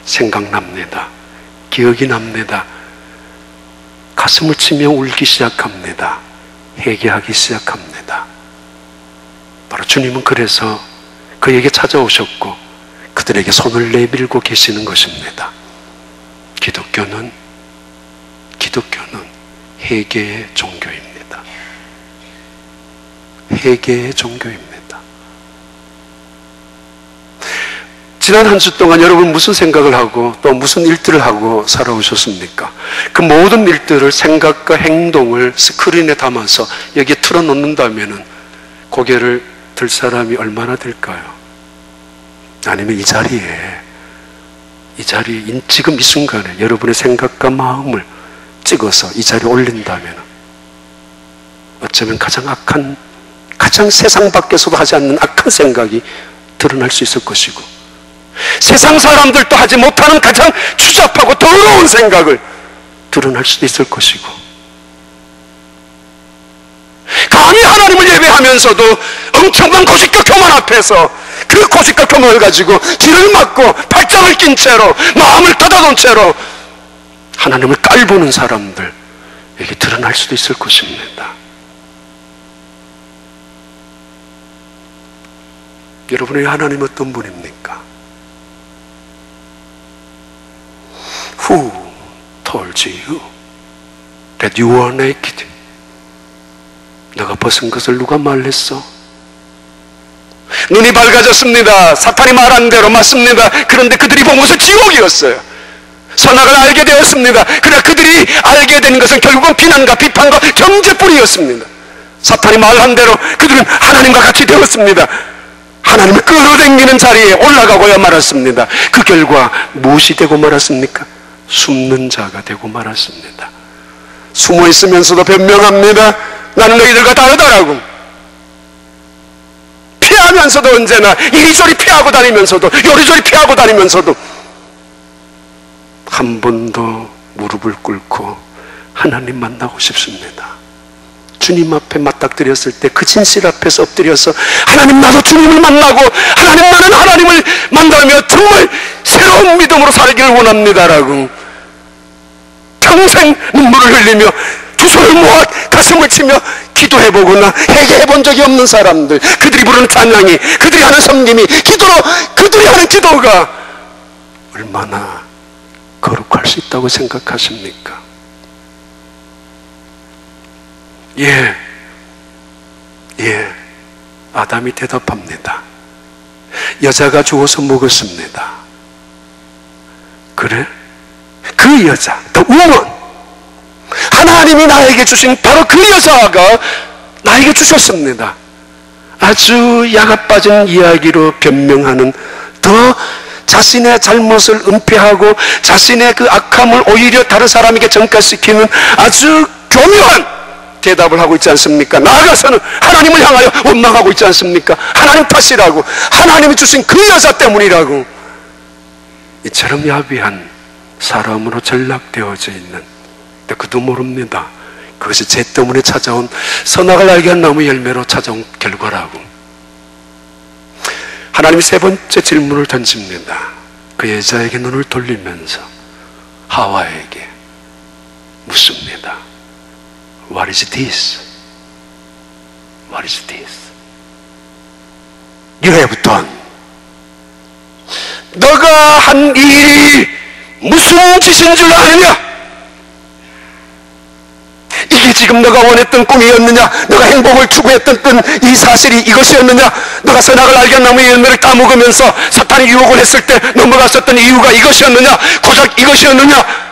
생각납니다. 기억이 납니다. 가슴을 치며 울기 시작합니다. 회개하기 시작합니다. 바로 주님은 그래서 그에게 찾아오셨고 그들에게 손을 내밀고 계시는 것입니다. 기독교는 회개의 종교입니다. 회개의 종교입니다. 지난 한 주 동안 여러분 무슨 생각을 하고 또 무슨 일들을 하고 살아오셨습니까? 그 모든 일들을 생각과 행동을 스크린에 담아서 여기에 틀어놓는다면 고개를 들 사람이 얼마나 될까요? 아니면 이 자리에 지금 이 순간에 여러분의 생각과 마음을 찍어서 이 자리에 올린다면 어쩌면 가장 세상 밖에서도 하지 않는 악한 생각이 드러날 수 있을 것이고, 세상 사람들도 하지 못하는 가장 추잡하고 더러운 생각을 드러날 수도 있을 것이고, 감히 하나님을 예배하면서도 엄청난 고집과 교만 앞에서 그 고집과 교만을 가지고 뒤를 맞고 발장을 낀 채로 마음을 닫아놓은 채로 하나님을 깔보는 사람들에게 드러날 수도 있을 것입니다. 여러분의 하나님 어떤 분입니까? Who told you that you are naked? 너가 벗은 것을 누가 말했어? 눈이 밝아졌습니다. 사탄이 말한 대로 맞습니다. 그런데 그들이 본 것은 지옥이었어요. 선악을 알게 되었습니다. 그러나 그들이 알게 된 것은 결국은 비난과 비판과 정죄뿐이었습니다. 사탄이 말한 대로 그들은 하나님과 같이 되었습니다. 하나님을 끌어당기는 자리에 올라가고야 말았습니다. 그 결과 무엇이 되고 말았습니까? 숨는 자가 되고 말았습니다. 숨어 있으면서도 변명합니다. 나는 너희들과 다르다라고. 피하면서도 언제나 이리저리 피하고 다니면서도 요리조리 피하고 다니면서도 한 번 더 무릎을 꿇고 하나님 만나고 싶습니다. 주님 앞에 맞닥뜨렸을 때 그 진실 앞에서 엎드려서 하나님, 나도 주님을 만나고 하나님, 나는 하나님을 만나며 정말 새로운 믿음으로 살기를 원합니다라고 평생 눈물을 흘리며 두 손을 모아 가슴을 치며 기도해보거나 회개해본 적이 없는 사람들, 그들이 부르는 찬양이, 그들이 하는 섬김이, 그들이 하는 기도가 얼마나 거룩할 수 있다고 생각하십니까? 예, 아담이 대답합니다. 여자가 주어서 먹었습니다. 그래? 그 여자, the woman, 하나님이 나에게 주신 바로 그 여자가 나에게 주셨습니다. 아주 야가 빠진 이야기로 변명하는, 더 자신의 잘못을 은폐하고 자신의 그 악함을 오히려 다른 사람에게 전가시키는 아주 교묘한 대답을 하고 있지 않습니까? 나아가서는 하나님을 향하여 원망하고 있지 않습니까? 하나님 탓이라고, 하나님이 주신 그 여자 때문이라고. 이처럼 야비한 사람으로 전락되어져 있는, 근데 그도 모릅니다. 그것이 죄 때문에 찾아온, 선악을 알게 한 나무 열매로 찾아온 결과라고. 하나님이 세 번째 질문을 던집니다. 그 여자에게 눈을 돌리면서 하와에게 묻습니다. What is this? What is this? You have done. 너가 한 일이 무슨 짓인 줄 아느냐? 이게 지금 너가 원했던 꿈이었느냐? 너가 행복을 추구했던 이 사실이 이것이었느냐? 너가 선악을 알게 한 나무의 열매를 따먹으면서 사탄이 유혹을 했을 때 넘어갔었던 이유가 이것이었느냐? 고작 이것이었느냐?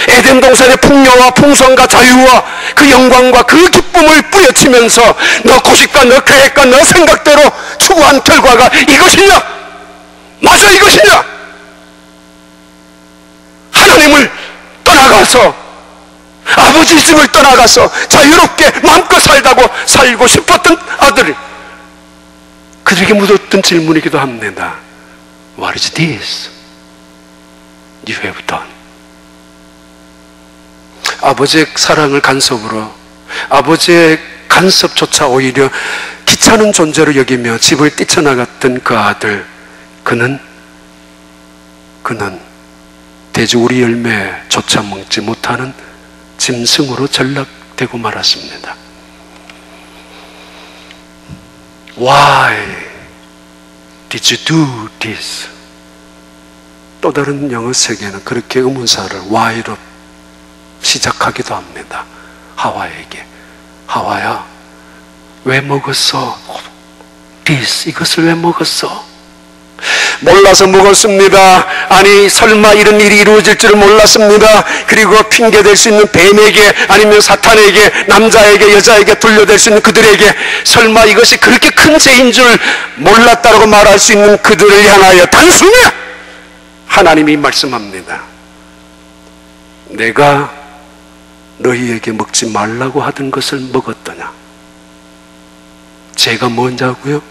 에덴 동산의 풍요와 풍성과 자유와 그 영광과 그 기쁨을 뿌려치면서 너 고집과 너 계획과 너 생각대로 추구한 결과가 이것이냐? 맞아, 이것이냐? 하나님을 떠나가서, 아버지 집을 떠나가서 자유롭게 마음껏 살고 싶었던 아들이, 그들에게 묻었던 질문이기도 합니다. What is this you have done? 아버지의 사랑을 간섭으로, 아버지의 간섭조차 오히려 귀찮은 존재로 여기며 집을 뛰쳐나갔던 그 아들, 그는 그는 돼지우리 열매조차 먹지 못하는 짐승으로 전락되고 말았습니다. Why did you do this? 또 다른 영어 세계는 그렇게 의문사를 why로 시작하기도 합니다. 하와에게. 하와야, 왜 먹었어? this, 이것을 왜 먹었어? 몰라서 먹었습니다. 아니, 설마 이런 일이 이루어질 줄을 몰랐습니다. 그리고 핑계댈 수 있는 뱀에게, 아니면 사탄에게, 남자에게, 여자에게 돌려댈 수 있는 그들에게 설마 이것이 그렇게 큰 죄인 줄 몰랐다고 말할 수 있는 그들을 향하여 단순히 하나님이 말씀합니다. 내가 너희에게 먹지 말라고 하던 것을 먹었더냐? 죄가 뭐냐고요?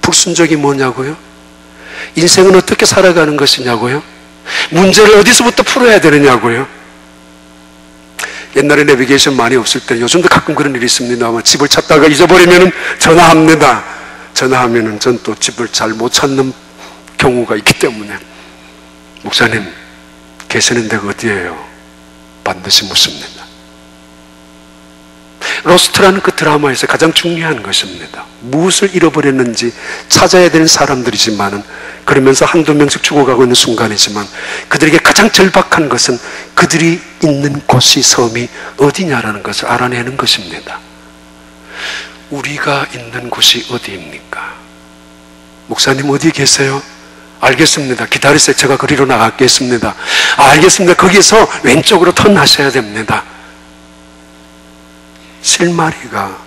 불순종이 뭐냐고요? 인생은 어떻게 살아가는 것이냐고요? 문제를 어디서부터 풀어야 되느냐고요? 옛날에 내비게이션 많이 없을 때, 요즘도 가끔 그런 일이 있습니다만 집을 찾다가 잊어버리면 전화합니다. 전화하면 전 또 집을 잘 못 찾는 경우가 있기 때문에, 목사님 계시는 데가 어디예요? 반드시 묻습니다. 로스트라는 그 드라마에서 가장 중요한 것입니다. 무엇을 잃어버렸는지 찾아야 되는 사람들이지만은, 그러면서 한두 명씩 죽어가고 있는 순간이지만, 그들에게 가장 절박한 것은 그들이 있는 곳이, 섬이 어디냐라는 것을 알아내는 것입니다. 우리가 있는 곳이 어디입니까? 목사님 어디 계세요? 알겠습니다. 기다리세요. 제가 그리로 나가겠습니다. 알겠습니다. 거기서 왼쪽으로 턴하셔야 됩니다. 실마리가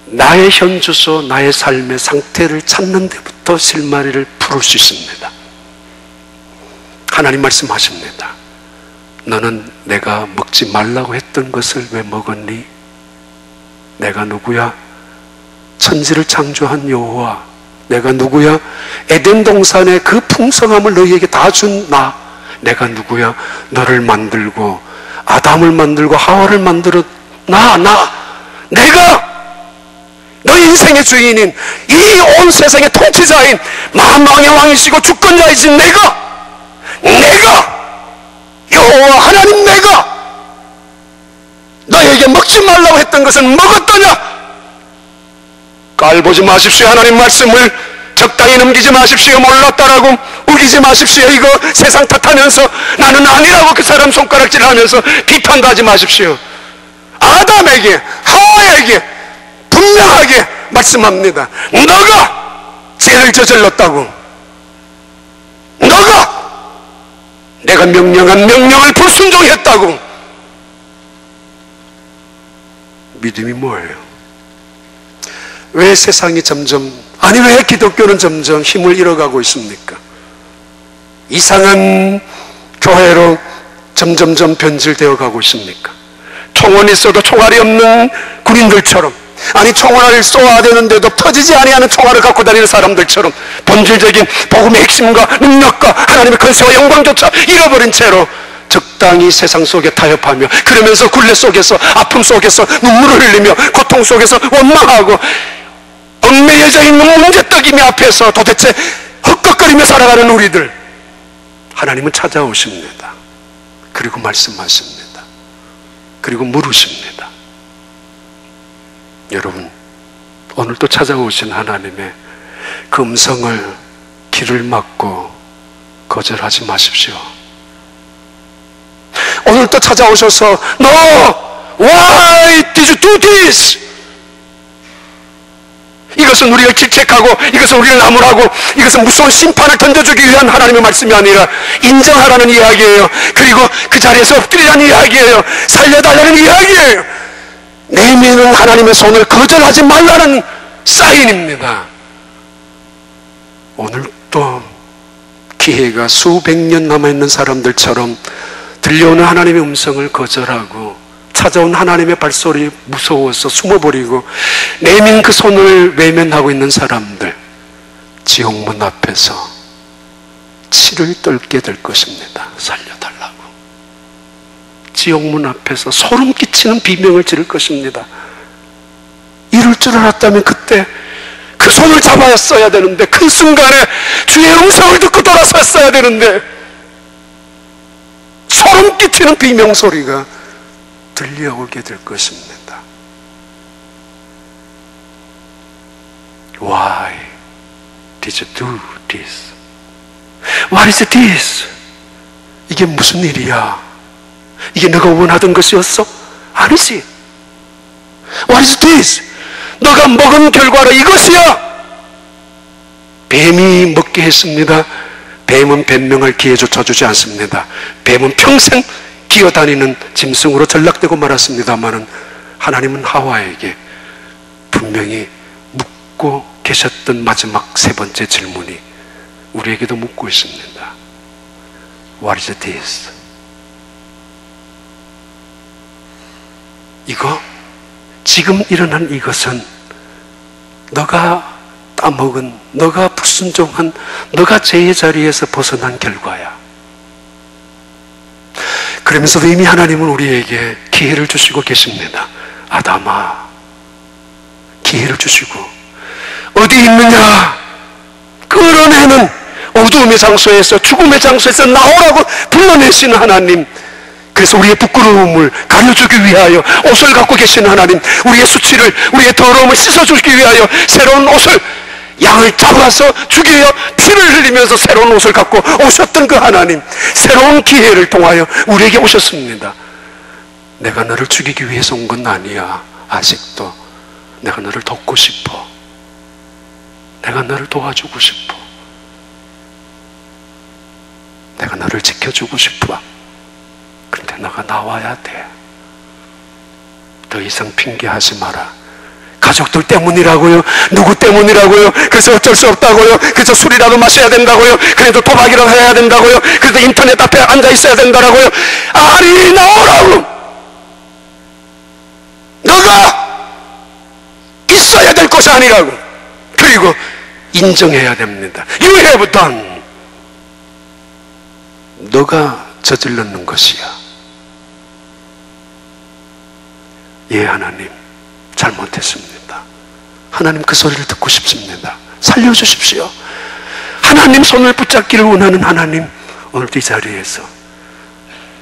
나의 현주소, 나의 삶의 상태를 찾는 데부터 실마리를 풀을 수 있습니다. 하나님 말씀하십니다. 너는 내가 먹지 말라고 했던 것을 왜 먹었니? 내가 누구야? 천지를 창조한 여호와. 내가 누구야? 에덴 동산의 그 풍성함을 너희에게 다 준 나. 내가 누구야? 너를 만들고 아담을 만들고 하와를 만들어 내가 너 인생의 주인인, 이 온 세상의 통치자인, 만왕의 왕이시고 주권자이신 내가 여호와 하나님, 내가 너에게 먹지 말라고 했던 것을 먹었더냐? 깔보지 마십시오. 하나님 말씀을 적당히 넘기지 마십시오. 몰랐다라고 우기지 마십시오. 이거 세상 탓하면서 나는 아니라고 그 사람 손가락질하면서 비판도 하지 마십시오. 아담에게, 하와에게 분명하게 말씀합니다. 너가 죄를 저질렀다고, 너가 내가 명령한 명령을 불순종했다고. 믿음이 뭐예요? 왜 세상이 점점, 아니 왜 기독교는 점점 힘을 잃어가고 있습니까? 이상한 교회로 점점점 변질되어 가고 있습니까? 총원이 있어도 총알이 없는 군인들처럼, 아니 총알을 쏘아야 되는데도 터지지 아니하는 총알을 갖고 다니는 사람들처럼 본질적인 복음의 핵심과 능력과 하나님의 권세와 영광조차 잃어버린 채로 적당히 세상 속에 타협하며, 그러면서 굴레 속에서, 아픔 속에서 눈물을 흘리며, 고통 속에서 원망하고 얽매여져 있는 문제떡이미 앞에서 도대체 헛걱거리며 살아가는 우리들, 하나님은 찾아오십니다. 그리고 말씀하십니다. 그리고 물으십니다. 여러분, 오늘도 찾아오신 하나님의 그 음성을 귀를 막고 거절하지 마십시오. 오늘도 찾아오셔서 No! Why did you do this? 이것은 우리를 질책하고, 이것은 우리를 나무라고, 이것은 무서운 심판을 던져주기 위한 하나님의 말씀이 아니라 인정하라는 이야기예요. 그리고 그 자리에서 엎드리라는 이야기예요. 살려달라는 이야기예요. 내미는 하나님의 손을 거절하지 말라는 사인입니다. 오늘도 기회가 수백 년 남아있는 사람들처럼 들려오는 하나님의 음성을 거절하고, 찾아온 하나님의 발소리 무서워서 숨어버리고 내민 그 손을 외면하고 있는 사람들, 지옥문 앞에서 치를 떨게 될 것입니다. 살려달라고. 지옥문 앞에서 소름 끼치는 비명을 지를 것입니다. 이럴 줄 알았다면 그때 그 손을 잡았어야 되는데, 그 순간에 주의 음성을 듣고 돌아섰어야 되는데, 소름 끼치는 비명소리가 들려오게 될 것입니다. Why did you do this? What is this? 이게 무슨 일이야? 이게 너가 원하던 것이었어? 아니지. What is this? 너가 먹은 결과로 이것이야. 뱀이 먹게 했습니다. 뱀은 변명할 기회조차 주지 않습니다. 뱀은 평생 기어다니는 짐승으로 전락되고 말았습니다마는 하나님은 하와에게 분명히 묻고 계셨던 마지막 세 번째 질문이 우리에게도 묻고 있습니다. What is this? 이거 지금 일어난 이것은 너가 따먹은, 너가 불순종한, 너가 죄의 자리에서 벗어난 결과야. 그러면서도 이미 하나님은 우리에게 기회를 주시고 계십니다. 아담아, 기회를 주시고 어디 있느냐? 끌어내는 어두움의 장소에서, 죽음의 장소에서 나오라고 불러내시는 하나님. 그래서 우리의 부끄러움을 가려주기 위하여 옷을 갖고 계신 하나님, 우리의 수치를, 우리의 더러움을 씻어주기 위하여 새로운 옷을, 양을 잡아서 죽여 피를 흘리면서 새로운 옷을 갖고 오셨던 그 하나님, 새로운 기회를 통하여 우리에게 오셨습니다. 내가 너를 죽이기 위해서 온 건 아니야. 아직도 내가 너를 돕고 싶어. 내가 너를 도와주고 싶어. 내가 너를 지켜주고 싶어. 그런데 너가 나와야 돼. 더 이상 핑계하지 마라. 가족들 때문이라고요? 누구 때문이라고요? 그래서 어쩔 수 없다고요? 그래서 술이라도 마셔야 된다고요? 그래도 도박이라도 해야 된다고요? 그래도 인터넷 앞에 앉아 있어야 된다고요? 아니, 나오라고! 너가 있어야 될 것이 아니라고. 그리고 인정해야 됩니다. You have done. 너가 저질렀는 것이야. 예, 하나님, 잘못했습니다. 하나님, 그 소리를 듣고 싶습니다. 살려주십시오. 하나님 손을 붙잡기를 원하는 하나님, 오늘도 이 자리에서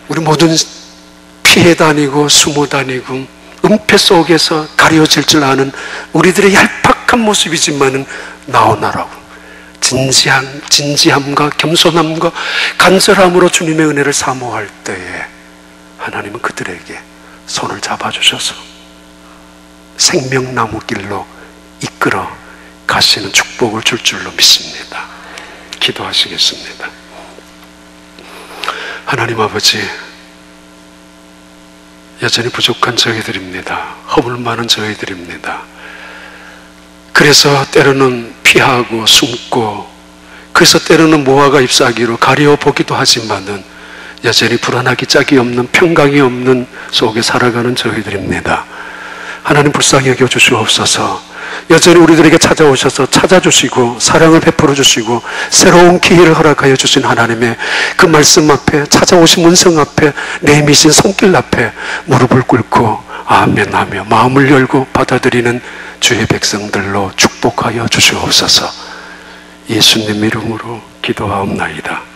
우리 모든 피해 다니고 숨어 다니고 은폐 속에서 가려질 줄 아는 우리들의 얄팍한 모습이지만은 나오나라고 진지함과 겸손함과 간절함으로 주님의 은혜를 사모할 때에 하나님은 그들에게 손을 잡아주셔서 생명나무 길로 이끌어 가시는 축복을 줄 줄로 믿습니다. 기도하시겠습니다. 하나님 아버지, 여전히 부족한 저희들입니다. 허물 많은 저희들입니다. 그래서 때로는 피하고 숨고, 그래서 때로는 모아가 잎사귀로 가려보기도 하지만은 여전히 불안하기 짝이 없는, 평강이 없는 속에 살아가는 저희들입니다. 하나님, 불쌍히 여겨 주시옵소서. 여전히 우리들에게 찾아오셔서 찾아주시고 사랑을 베풀어 주시고 새로운 기회를 허락하여 주신 하나님의 그 말씀 앞에, 찾아오신 음성 앞에, 내미신 손길 앞에 무릎을 꿇고 아멘 하며 마음을 열고 받아들이는 주의 백성들로 축복하여 주시옵소서. 예수님 이름으로 기도하옵나이다.